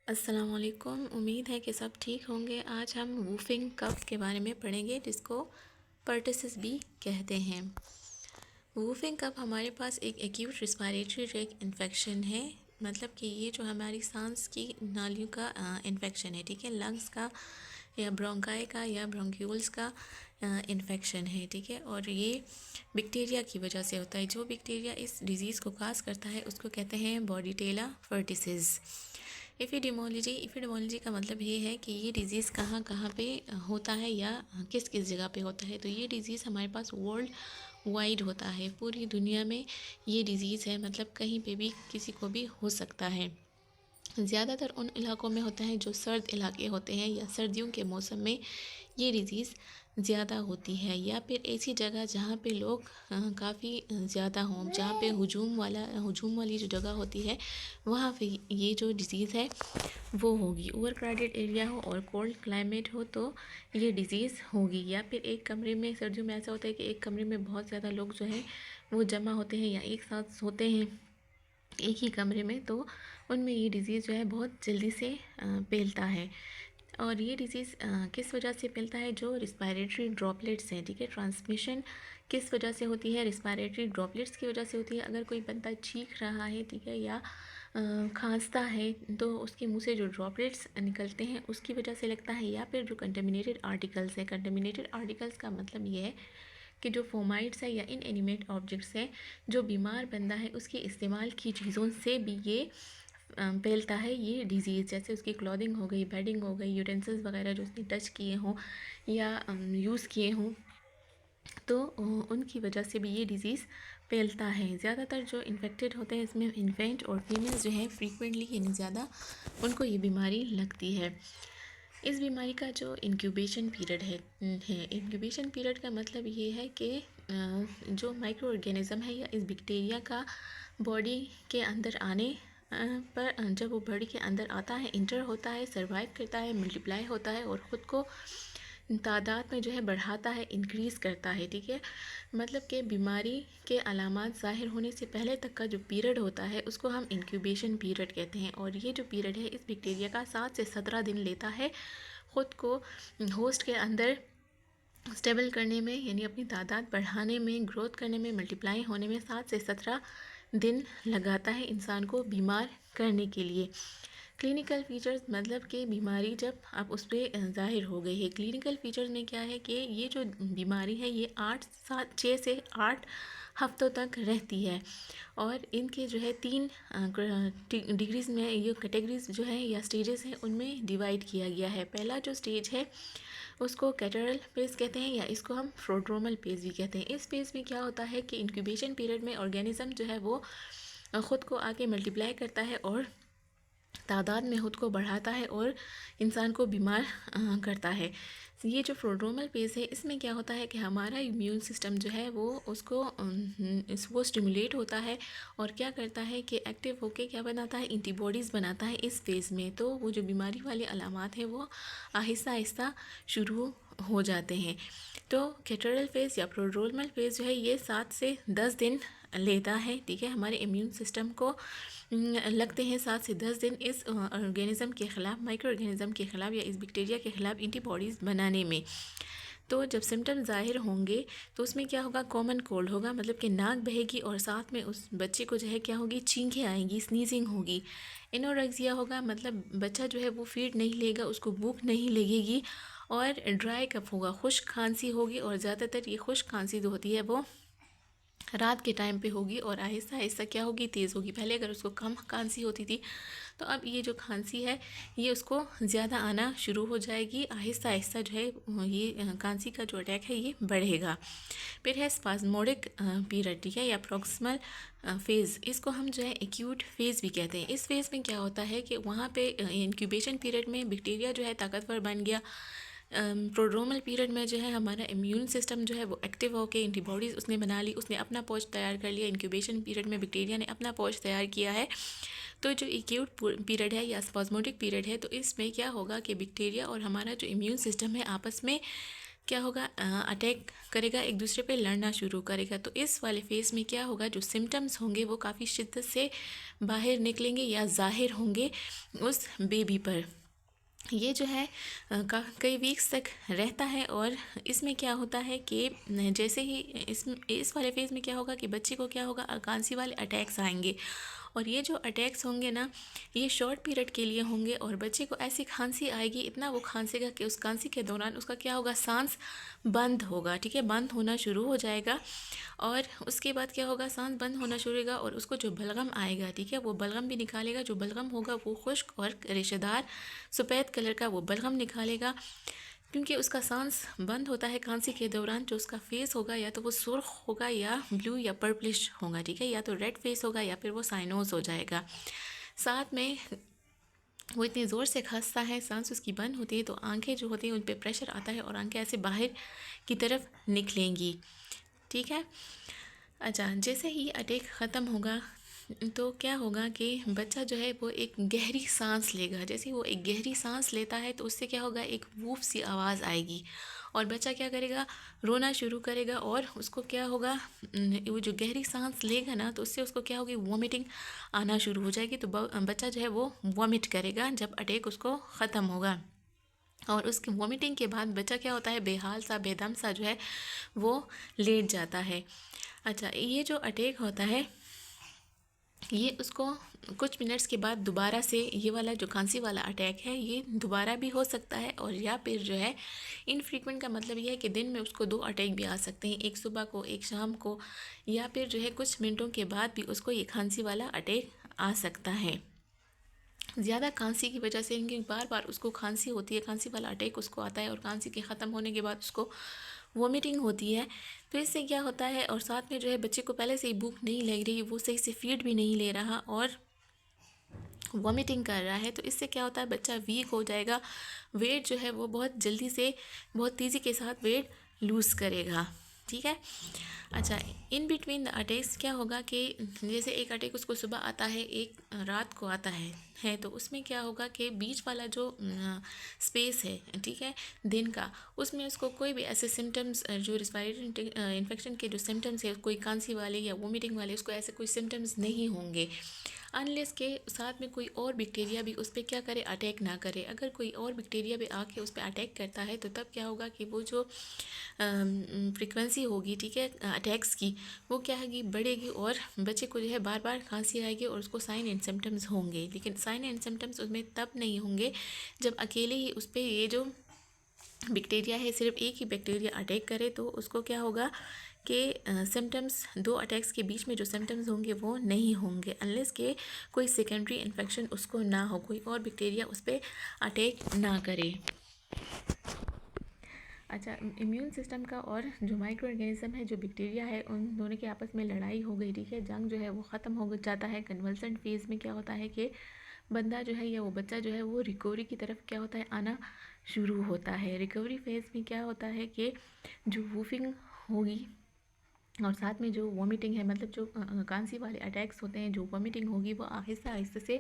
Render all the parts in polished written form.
अस्सलाम वालेकुम। उम्मीद है कि सब ठीक होंगे। आज हम वूफिंग कफ के बारे में पढ़ेंगे, जिसको पर्टिसिस भी कहते हैं। वूफिंग कफ हमारे पास एक एक्यूट रिस्पायरेटरी ट्रैक्ट इन्फेक्शन है। मतलब कि ये जो हमारी सांस की नालियों का इन्फेक्शन है, ठीक है, लंग्स का या ब्रोंकाई का या ब्रोंक्यूल्स का इन्फेक्शन है, ठीक है। और ये बैक्टीरिया की वजह से होता है। जो बैक्टीरिया इस डिज़ीज़ को काज करता है उसको कहते हैं बॉर्डीटेला पर्टिसिस। एपिडेमोलॉजी का मतलब ये है कि ये डिज़ीज़ कहाँ कहाँ पे होता है या किस किस जगह पे होता है। तो ये डिज़ीज़ हमारे पास वर्ल्ड वाइड होता है, पूरी दुनिया में ये डिज़ीज़ है, मतलब कहीं पे भी किसी को भी हो सकता है। ज़्यादातर उन इलाकों में होता है जो सर्द इलाके होते हैं या सर्दियों के मौसम में ये डिज़ीज़ ज़्यादा होती है, या फिर ऐसी जगह जहाँ पे लोग काफ़ी ज़्यादा हों, जहाँ पे हुजूम वाली जो जगह होती है वहाँ पे ये जो डिज़ीज़ है वो होगी। ओवर क्राउडेड एरिया हो और कोल्ड क्लाइमेट हो तो ये डिज़ीज़ होगी। या फिर एक कमरे में, सर्दियों में ऐसा होता है कि एक कमरे में बहुत ज़्यादा लोग जो हैं वो जमा होते हैं या एक साथ सोते हैं एक ही कमरे में, तो उनमें ये डिज़ीज़ जो है बहुत जल्दी से फैलता है। और ये डिज़ीज़ किस वजह से फैलता है? जो रिस्पायरेटरी ड्रॉपलेट्स हैं, ठीक है। ट्रांसमिशन किस वजह से होती है? रिस्पायरेटरी ड्रॉपलेट्स की वजह से होती है। अगर कोई बंदा चीख रहा है, ठीक है, या खांसता है तो उसके मुंह से जो ड्रॉपलेट्स निकलते हैं उसकी वजह से लगता है। या फिर जो कंटेमिनेटेड आर्टिकल्स हैं, कंटेमिनेटेड आर्टिकल्स का मतलब ये है कि जो फोमाइट्स है या इनएनिमेट ऑब्जेक्ट्स हैं, जो बीमार बंदा है उसके इस्तेमाल की चीज़ों से भी ये फैलता है ये डिज़ीज़। जैसे उसकी क्लॉथिंग हो गई, बेडिंग हो गई, यूटेंसिल्स वगैरह जो उसने टच किए हों या यूज़ किए हों, तो उनकी वजह से भी ये डिज़ीज़ फैलता है। ज़्यादातर जो इन्फेक्टेड होते हैं इसमें इन्फेंट और फीमेल्स जो हैं फ्रीक्वेंटली यानी ज़्यादा उनको ये बीमारी लगती है। इस बीमारी का जो इंक्यूबेशन पीरियड है, इंक्यूबेशन पीरियड का मतलब ये है कि जो माइक्रो ऑर्गेनिज़म है या इस बैक्टीरिया का बॉडी के अंदर आने पर जब वो बॉडी के अंदर आता है, इंटर होता है, सर्वाइव करता है, मल्टीप्लाई होता है और ख़ुद को तादाद में जो है बढ़ाता है, इंक्रीज़ करता है, ठीक है। मतलब कि बीमारी के अलामात ज़ाहिर होने से पहले तक का जो पीरियड होता है उसको हम इंक्यूबेशन पीरियड कहते हैं। और ये जो पीरियड है इस बैक्टीरिया का 7 से 17 दिन लेता है ख़ुद को होस्ट के अंदर स्टेबल करने में, यानी अपनी तादाद बढ़ाने में, ग्रोथ करने में, मल्टीप्लाई होने में 7 से 17 दिन लगाता है इंसान को बीमार करने के लिए। क्लिनिकल फीचर्स मतलब कि बीमारी जब अब उस पर ज़ाहिर हो गई है। क्लिनिकल फीचर्स में क्या है कि ये जो बीमारी है ये 6 से 8 हफ्तों तक रहती है। और इनके जो है 3 डिग्रीज़ में ये कैटेगरीज जो है या स्टेजेस हैं उनमें डिवाइड किया गया है। पहला जो स्टेज है उसको कैटरल फेज़ कहते हैं या इसको हम प्रोड्रोमल फेज़ भी कहते हैं। इस फेज़ में क्या होता है कि इंक्यूबेशन पीरियड में ऑर्गेनिज़म जो है वो ख़ुद को आके मल्टीप्लाई करता है और तादाद में ख़ुद को बढ़ाता है और इंसान को बीमार करता है। ये जो प्रोड्रोमल फेज़ है इसमें क्या होता है कि हमारा इम्यून सिस्टम जो है वो उसको वो स्टिमुलेट होता है और क्या करता है कि एक्टिव होके क्या बनाता है, एंटीबॉडीज़ बनाता है इस फेज़ में। तो वो जो बीमारी वाले अलामात हैं वो आहिस्ता आहिस्ता शुरू हो जाते हैं। तो कैटरल फेज़ या प्रोड्रोमल फेज़ जो है ये 7 से 10 दिन लेता है, ठीक है। हमारे इम्यून सिस्टम को लगते हैं 7 से 10 दिन इस ऑर्गेनिज़म के ख़िलाफ़, माइक्रो ऑर्गेनिज़म के ख़िलाफ़ या इस बैक्टीरिया के ख़िलाफ़ एंटीबॉडीज़ बनाने में। तो जब सिम्टम ज़ाहिर होंगे तो उसमें क्या होगा, कॉमन कोल्ड होगा, मतलब कि नाक बहेगी और साथ में उस बच्चे को जो है क्या होगी, छींकें आएंगी, स्नीजिंग होगी। एनोरेक्सिया होगा, मतलब बच्चा जो है वो फीड नहीं लेगा, उसको भूख नहीं लगेगी। और ड्राई कफ होगा, खुश्क खांसी होगी। और ज़्यादातर ये खुश्क खांसी जो होती है वो रात के टाइम पे होगी और आहिस्ता आहिस्ता क्या होगी, तेज़ होगी। पहले अगर उसको कम खांसी होती थी तो अब ये जो खांसी है ये उसको ज़्यादा आना शुरू हो जाएगी। आहिस्ता आहिस्ता जो है ये खांसी का जो अटैक है ये बढ़ेगा। फिर है स्पाज्मोडिक पीरियड, ठीक है, या प्रॉक्सिमल फेज़। इसको हम जो है एक्यूट फेज़ भी कहते हैं। इस फेज़ में क्या होता है कि वहाँ पे इंक्यूबेशन पीरियड में बैक्टीरिया जो है ताकतवर बन गया। प्रोड्रोमल पीरियड में जो है हमारा इम्यून सिस्टम जो है वो एक्टिव होकर एंटीबॉडीज़ उसने बना ली, उसने अपना पौच तैयार कर लिया। इंक्यूबेशन पीरियड में बैक्टीरिया ने अपना पौच तैयार किया है। तो जो एक्यूट पीरियड है या स्पाज्मोडिक पीरियड है तो इसमें क्या होगा कि बैक्टीरिया और हमारा जो इम्यून सिस्टम है आपस में क्या होगा, अटैक करेगा, एक दूसरे पे लड़ना शुरू करेगा। तो इस वाले फेज़ में क्या होगा, जो सिम्टम्स होंगे वो काफ़ी शिद्दत से बाहर निकलेंगे या ज़ाहिर होंगे उस बेबी पर। ये जो है कई वीक्स तक रहता है। और इसमें क्या होता है कि जैसे ही इस वाले फेज़ में क्या होगा कि बच्चे को क्या होगा, खांसी वाले अटैक्स आएंगे। और ये जो अटैक्स होंगे ना, ये शॉर्ट पीरियड के लिए होंगे और बच्चे को ऐसी खांसी आएगी, इतना वो खांसेगा कि उस खांसी के दौरान उसका क्या होगा, सांस बंद होगा, ठीक है, बंद होना शुरू हो जाएगा। और उसके बाद क्या होगा, सांस बंद होना शुरू होगा और उसको जो बलगम आएगा, ठीक है, वो बलगम भी निकालेगा। जो बलगम होगा वो खुश्क और रेशेदार सफ़ेद कलर का वो बलगम निकालेगा, क्योंकि उसका सांस बंद होता है खांसी के दौरान। जो उसका फेस होगा या तो वो सुर्ख होगा या ब्लू या पर्पलिश होगा, ठीक है, या तो रेड फेस होगा या फिर वो साइनोज हो जाएगा। साथ में वो इतनी ज़ोर से खांसता है, सांस उसकी बंद होती है तो आंखें जो होती हैं उन पर प्रेशर आता है और आंखें ऐसे बाहर की तरफ निकलेंगी, ठीक है। अच्छा, जैसे ही अटैक ख़त्म होगा तो क्या होगा कि बच्चा जो है वो एक गहरी सांस लेगा। जैसे ही वो एक गहरी सांस लेता है तो उससे क्या होगा, एक वूफ सी आवाज़ आएगी और बच्चा क्या करेगा, रोना शुरू करेगा। और उसको क्या होगा, वो जो गहरी सांस लेगा ना तो उससे उसको क्या होगी, वॉमिटिंग आना शुरू हो जाएगी। तो बच्चा जो है वो वॉमिट करेगा जब अटैक उसको ख़त्म होगा। और उसकी वॉमिटिंग के बाद बच्चा क्या होता है, बेहाल सा बेदम सा जो है वो लेट जाता है। अच्छा, ये जो अटैक होता है ये उसको कुछ मिनट्स के बाद दोबारा से ये वाला जो खांसी वाला अटैक है ये दोबारा भी हो सकता है। और या फिर जो है इनफ्रीक्वेंट का मतलब ये है कि दिन में उसको 2 अटैक भी आ सकते हैं, एक सुबह को एक शाम को, या फिर जो है कुछ मिनटों के बाद भी उसको ये खांसी वाला अटैक आ सकता है। ज़्यादा खांसी की वजह से, इनकी बार बार उसको खांसी होती है, खांसी वाला अटैक उसको आता है और खांसी के ख़त्म होने के बाद उसको वॉमिटिंग होती है। तो इससे क्या होता है, और साथ में जो है बच्चे को पहले से ही भूख नहीं लग रही, वो सही से फीड भी नहीं ले रहा और वॉमिटिंग कर रहा है, तो इससे क्या होता है, बच्चा वीक हो जाएगा। वेट जो है वो बहुत जल्दी से, बहुत तेज़ी के साथ वेट लूज़ करेगा, ठीक है। अच्छा, इन बिटवीन द अटैक्स क्या होगा कि जैसे एक अटैक उसको सुबह आता है, एक रात को आता है तो उसमें क्या होगा कि बीच वाला जो स्पेस है, ठीक है, दिन का, उसमें उसको कोई भी ऐसे सिम्टम्स जो रिस्पायरेटरी इन्फेक्शन के जो सिम्टम्स है, कोई खांसी वाले या वोमिटिंग वाले, उसको ऐसे कोई सिम्टम्स नहीं होंगे अनलेस के साथ में कोई और बैक्टीरिया भी उस पर क्या करे, अटैक ना करे। अगर कोई और बैक्टीरिया भी आके उस पर अटैक करता है तो तब क्या होगा कि वो जो फ्रीक्वेंसी होगी, ठीक है, अटैक्स की, वो क्या होगी, बढ़ेगी और बच्चे को जो है बार बार खांसी आएगी और उसको साइन एंड सिम्टम्स होंगे। लेकिन साइन एंड सिम्टम्स उसमें तब नहीं होंगे जब अकेले ही उस पर ये जो बैक्टीरिया है, सिर्फ एक ही बैक्टीरिया अटैक करे, तो उसको क्या होगा कि सिम्टम्स 2 अटैक्स के बीच में जो सिम्टम्स होंगे वो नहीं होंगे अनलेस के कोई सेकेंडरी इन्फेक्शन उसको ना हो, कोई और बैक्टीरिया उस पर अटैक ना करे। अच्छा, इम्यून सिस्टम का और जो माइक्रो ऑर्गेनिज्म है, जो बैक्टीरिया है, उन दोनों के आपस में लड़ाई हो गई, ठीक है, जंग जो है वो ख़त्म हो जाता है। कन्वल्सेंट फेज़ में क्या होता है कि बंदा जो है या वो बच्चा जो है वो रिकवरी की तरफ क्या होता है, आना शुरू होता है। रिकवरी फेज़ में क्या होता है कि जो वूफिंग होगी और साथ में जो वॉमिटिंग है, मतलब जो खांसी वाले अटैक्स होते हैं, जो वॉमिटिंग होगी वो आहिस्ता आहिस्ता से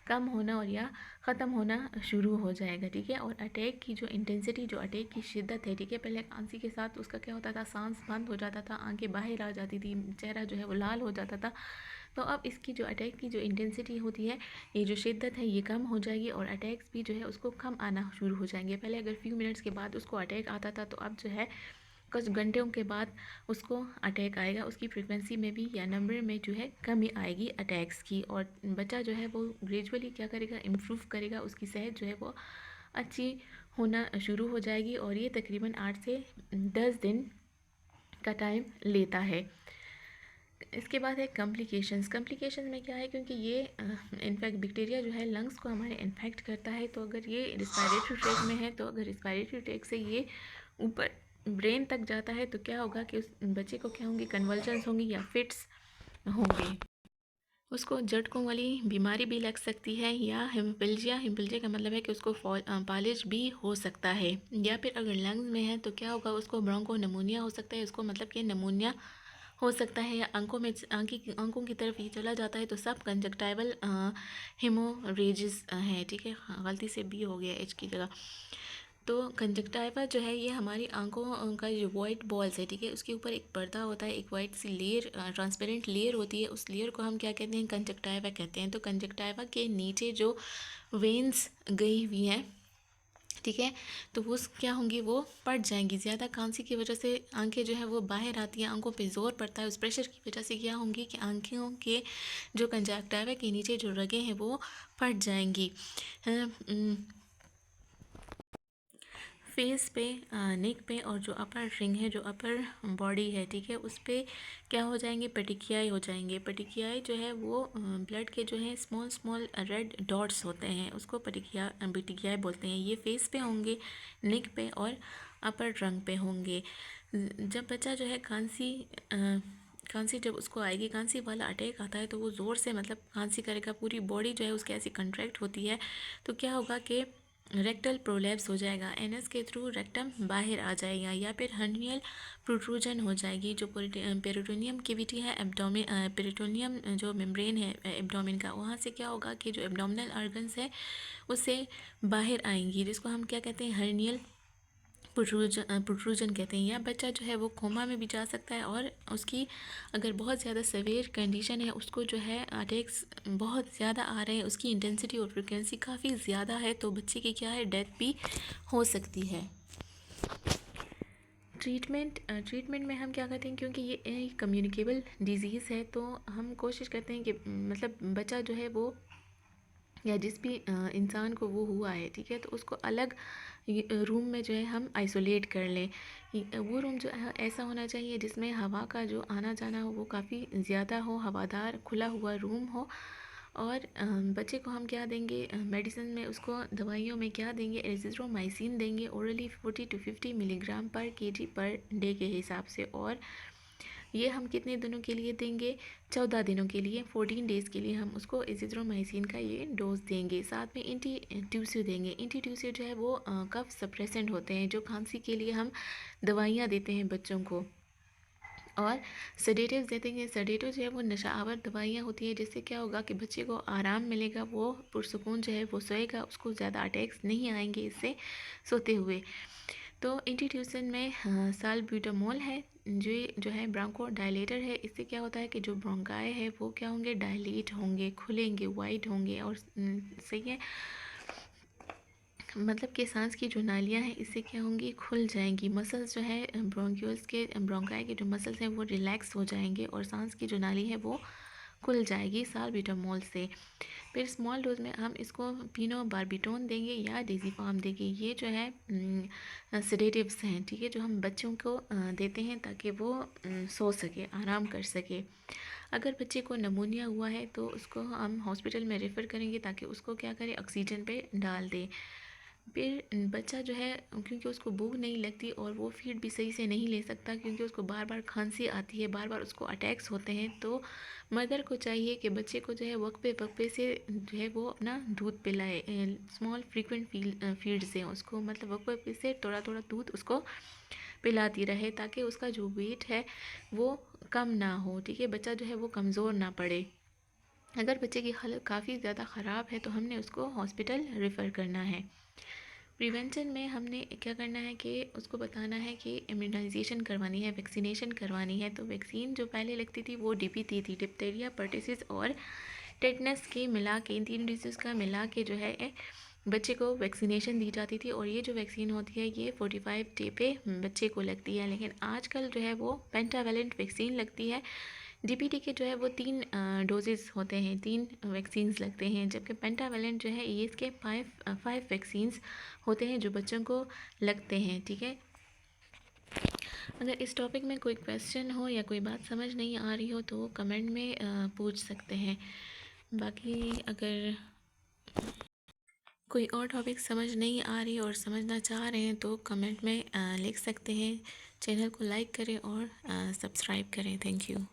कम होना और या ख़त्म होना शुरू हो जाएगा, ठीक है। और अटैक की जो इंटेंसिटी, जो अटैक की शिद्दत है, ठीक है, पहले खांसी के साथ उसका क्या होता था, सांस बंद हो जाता था, आंखें बाहर आ जाती थी, चेहरा जो है वो लाल हो जाता था। तो अब इसकी जो अटैक की जो इंटेंसिटी होती है, ये जो शिद्दत है, ये कम हो जाएगी और अटैक्स भी जो है उसको कम आना शुरू हो जाएंगे। पहले अगर फ्यू मिनट्स के बाद उसको अटैक आता था, तो अब जो है कुछ घंटों के बाद उसको अटैक आएगा। उसकी फ्रीक्वेंसी में भी या नंबर में जो है कमी आएगी अटैक्स की, और बच्चा जो है वो ग्रेजुअली क्या करेगा, इम्प्रूव करेगा, उसकी सेहत जो है वो अच्छी होना शुरू हो जाएगी। और ये तकरीबन 8 से 10 दिन का टाइम लेता है। इसके बाद है कम्प्लिकेशंस में क्या है, क्योंकि ये इनफैक्ट बैक्टीरिया जो है लंग्स को हमारे इन्फेक्ट करता है, तो अगर ये रिस्पायरेटरी ट्रैक में है, तो अगर रिस्पायरेटरी ट्रैक से ये ऊपर ब्रेन तक जाता है तो क्या होगा कि उस बच्चे को क्या होंगी, कन्वल्जन्स होंगी या फिट्स होंगे। उसको झटकों वाली बीमारी भी लग सकती है या हिमोपिल्जिया का मतलब है कि उसको पालिज भी हो सकता है। या फिर अगर लंग्स में है तो क्या होगा, उसको ब्रोंको नमोनिया हो सकता है, उसको मतलब कि नमोनिया हो सकता है, या आंखों की तरफ ये चला जाता है तो सब कंजक्टाइवल हेमोरेजिस है, ठीक है, गलती से बी हो गया एच की जगह। तो कंजक्टाइवा जो है ये हमारी आंखों का जो वाइट बॉल्स है, ठीक है, उसके ऊपर एक पर्दा होता है, एक वाइट सी लेयर, ट्रांसपेरेंट लेयर होती है, उस लेयर को हम क्या कहते हैं, कंजक्टाइवा कहते हैं। तो कंजक्टाइवा के नीचे जो वेन्स गई हुई हैं, ठीक है, तो वो क्या होंगी, वो पट जाएंगी। ज़्यादा खांसी की वजह से आंखें जो है वो बाहर आती हैं, आंखों पे ज़ोर पड़ता है, उस प्रेशर की वजह से क्या होंगी कि आंखों के जो कंजक्टाइवा के नीचे जो रगें हैं वो फट जाएंगी। फेस पे, नेक पे और जो अपर रिंग है, जो अपर बॉडी है, ठीक है, उस पर क्या हो जाएंगे, पेटिकियाई हो जाएंगे। पेटिकियाई जो है वो ब्लड के जो है स्मॉल स्मॉल रेड डॉट्स होते हैं, उसको पेटिकियाई बोलते हैं। ये फेस पे होंगे, नेक पे और अपर रंग पे होंगे। जब बच्चा जो है खांसी जब उसको आएगी, खांसी वाला अटैक आता है, तो वो ज़ोर से मतलब खांसी करेगा, पूरी बॉडी जो है उसकी ऐसी कंट्रैक्ट होती है, तो क्या होगा कि रेक्टल प्रोलैप्स हो जाएगा, एनएस के थ्रू रेक्टम बाहर आ जाएगा, या फिर हर्नियल प्रोट्रूजन हो जाएगी। जो पेरिटोनियम कैविटी है, पेरिटोनियम जो मेम्ब्रेन है एब्डोमेन का, वहाँ से क्या होगा कि जो एब्डोमिनल ऑर्गन्स है उससे बाहर आएंगी, जिसको हम क्या कहते हैं, हर्नियल प्रोट्रूजन कहते हैं। या बच्चा जो है वो कोमा में भी जा सकता है, और उसकी अगर बहुत ज़्यादा सवेयर कंडीशन है, उसको जो है अटैक्स बहुत ज़्यादा आ रहे हैं, उसकी इंटेंसिटी और फ्रिक्वेंसी काफ़ी ज़्यादा है, तो बच्चे की क्या है, डेथ भी हो सकती है। ट्रीटमेंट में हम क्या करते हैं, क्योंकि ये एक कम्युनिकेबल डिजीज़ है, तो हम कोशिश करते हैं कि मतलब बच्चा जो है वो, या जिस भी इंसान को वो हुआ है, ठीक है, तो उसको अलग रूम में जो है हम आइसोलेट कर लें। वो रूम जो है ऐसा होना चाहिए जिसमें हवा का जो आना जाना हो वो काफ़ी ज़्यादा हो, हवादार खुला हुआ रूम हो। और बच्चे को हम क्या देंगे, मेडिसिन में उसको दवाइयों में क्या देंगे, एजिथ्रोमाइसिन देंगे ओरली 40 to 50 मिलीग्राम पर केजी पर डे के हिसाब से। और ये हम कितने दिनों के लिए देंगे, 14 दिनों के लिए, 14 डेज़ के लिए हम उसको एजिथ्रोमाइसिन का ये डोज देंगे। साथ में एंटीट्यूसिव देंगे। एंटीट्यूसिव जो है वो कफ सप्रेसेंट होते हैं, जो खांसी के लिए हम दवाइयाँ देते हैं बच्चों को। और सेडेटिव देते हैं। सेडेटिव जो है वो नशावर दवाइयाँ होती है, जिससे क्या होगा कि बच्चे को आराम मिलेगा, वो पुरसुकून जो है वो सोएगा, उसको ज़्यादा अटैक्स नहीं आएंगे इससे सोते हुए। तो इंटीट्यूशन में साल्ब्यूटामोल है, जो है ब्रोंको डायलेटर है। इससे क्या होता है कि जो ब्रोंकाई है वो क्या होंगे, डायलेट होंगे, खुलेंगे, वाइड होंगे, और सही है, मतलब कि सांस की जो नालियाँ हैं इससे क्या होंगी, खुल जाएंगी। मसल्स जो है ब्रोंक्यूल्स के, ब्रोंकाई के जो मसल्स हैं वो रिलैक्स हो जाएंगे, और सांस की जो नाली है वो खुल जाएगी साल्ब्यूटामोल से। फिर स्मॉल डोज में हम इसको पिनोबार्बिटोन देंगे या डेज़िपाम देंगे। ये जो है सेडेटिव्स हैं, ठीक है, जो हम बच्चों को देते हैं ताकि वो सो सके, आराम कर सके। अगर बच्चे को नमूनिया हुआ है तो उसको हम हॉस्पिटल में रेफ़र करेंगे ताकि उसको क्या करें, ऑक्सीजन पे डाल दें। फिर बच्चा जो है, क्योंकि उसको भूख नहीं लगती और वो फीड भी सही से नहीं ले सकता, क्योंकि उसको बार बार खांसी आती है, बार बार उसको अटैक्स होते हैं, तो मदर को चाहिए कि बच्चे को जो है वक्फे से जो है वो अपना दूध पिलाए। स्मॉल फ्रीक्वेंट फीड से उसको, मतलब वक्फे से थोड़ा थोड़ा दूध उसको पिलाती रहे, ताकि उसका जो वेट है वो कम ना हो, ठीक है, बच्चा जो है वो कमज़ोर ना पड़े। अगर बच्चे की हालत काफ़ी ज़्यादा ख़राब है तो हमने उसको हॉस्पिटल रेफ़र करना है। प्रिवेंशन में हमने क्या करना है कि उसको बताना है कि इम्यूनाइजेशन करवानी है, वैक्सीनेशन करवानी है। तो वैक्सीन जो पहले लगती थी वो DPT थी, डिप्थीरिया, पर्टिसिस और टेटनस के मिला के, इन 3 डिजीज़ का मिला के जो है बच्चे को वैक्सीनेशन दी जाती थी। और ये जो वैक्सीन होती है ये 45 डे पे बच्चे को लगती है। लेकिन आजकल जो है वो पेंटावेलेंट वैक्सीन लगती है। DPT के जो है वो 3 डोजेज़ होते हैं, 3 वैक्सीन्स लगते हैं, जबकि पेंटावेलेंट जो है ये इसके 5 वैक्सीन्स होते हैं जो बच्चों को लगते हैं, ठीक है। अगर इस टॉपिक में कोई क्वेश्चन हो या कोई बात समझ नहीं आ रही हो तो कमेंट में पूछ सकते हैं। बाकी अगर कोई और टॉपिक समझ नहीं आ रही और समझना चाह रहे हैं तो कमेंट में लिख सकते हैं। चैनल को लाइक करें और सब्सक्राइब करें। Thank you.